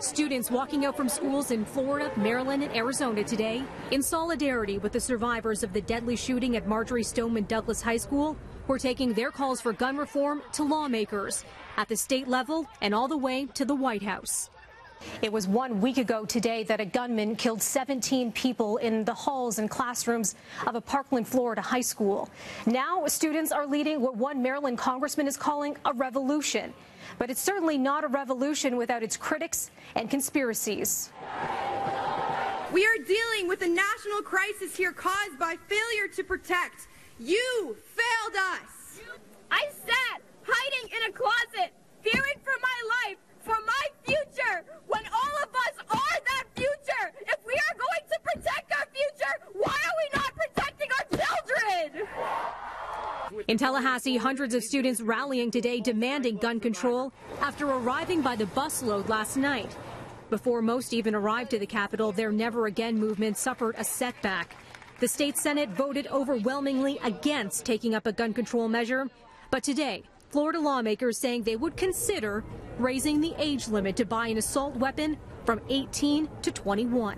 Students walking out from schools in Florida, Maryland, and Arizona today in solidarity with the survivors of the deadly shooting at Marjory Stoneman Douglas High School, who are taking their calls for gun reform to lawmakers at the state level and all the way to the White House. It was 1 week ago today that a gunman killed 17 people in the halls and classrooms of a Parkland, Florida high school. Now students are leading what one Maryland congressman is calling a revolution. But it's certainly not a revolution without its critics and conspiracies. We are dealing with a national crisis here caused by failure to protect. You failed us. I sat hiding in a closet, fearing for my life, for my future, when all of us are that future. If we are going to protect our future, why are we not protecting our children? In Tallahassee, hundreds of students rallying today demanding gun control after arriving by the busload last night. Before most even arrived to the Capitol, their Never Again movement suffered a setback. The state Senate voted overwhelmingly against taking up a gun control measure. But today, Florida lawmakers saying they would consider raising the age limit to buy an assault weapon from 18 to 21.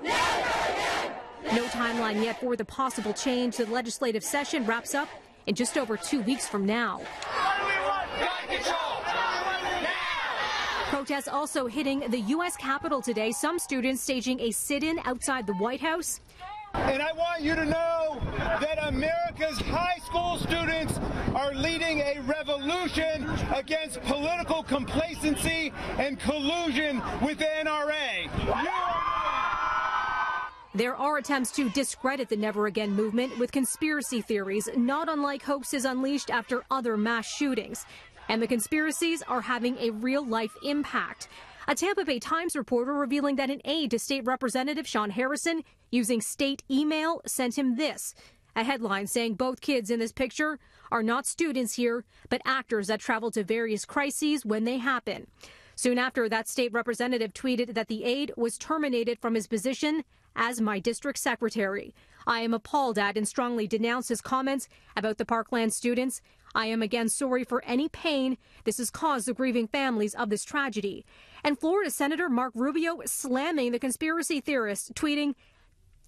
No timeline yet for the possible change. The legislative session wraps up in just over 2 weeks from now. Protests also hitting the U.S. Capitol today. Some students staging a sit-in outside the White House. And I want you to know that America's high school students are leading a revolution against political complacency and collusion with the NRA. There are attempts to discredit the Never Again movement with conspiracy theories, not unlike hoaxes unleashed after other mass shootings. And the conspiracies are having a real-life impact. A Tampa Bay Times reporter revealing that an aide to State Representative Sean Harrison, using state email, sent him this. A headline saying both kids in this picture are not students here, but actors that travel to various crises when they happen. Soon after, that state representative tweeted that the aide was terminated from his position as my district secretary. I am appalled at and strongly denounce his comments about the Parkland students. I am again sorry for any pain this has caused the grieving families of this tragedy. And Florida Senator Mark Rubio slamming the conspiracy theorists, tweeting,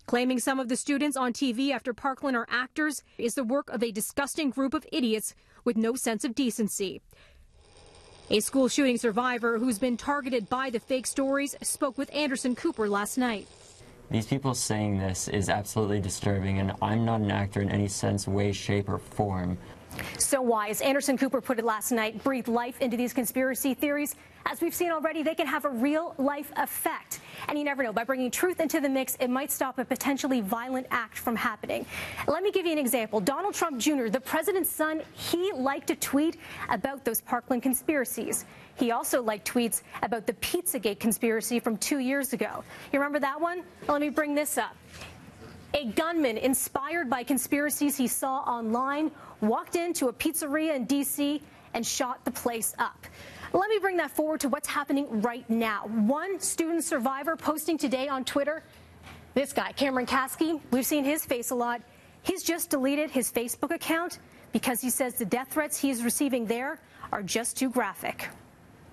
claiming some of the students on TV after Parkland are actors is the work of a disgusting group of idiots with no sense of decency. A school shooting survivor who's been targeted by the fake stories spoke with Anderson Cooper last night. These people saying this is absolutely disturbing, and I'm not an actor in any sense, way, shape, or form. So why, as Anderson Cooper put it last night, breathe life into these conspiracy theories? As we've seen already, they can have a real-life effect. And you never know, by bringing truth into the mix, it might stop a potentially violent act from happening. Let me give you an example. Donald Trump Jr., the president's son, he liked a tweet about those Parkland conspiracies. He also liked tweets about the Pizzagate conspiracy from 2 years ago. You remember that one? Well, let me bring this up. A gunman inspired by conspiracies he saw online walked into a pizzeria in D.C. and shot the place up. Let me bring that forward to what's happening right now. One student survivor posting today on Twitter, this guy, Cameron Kasky, we've seen his face a lot. He's just deleted his Facebook account because he says the death threats he is receiving there are just too graphic.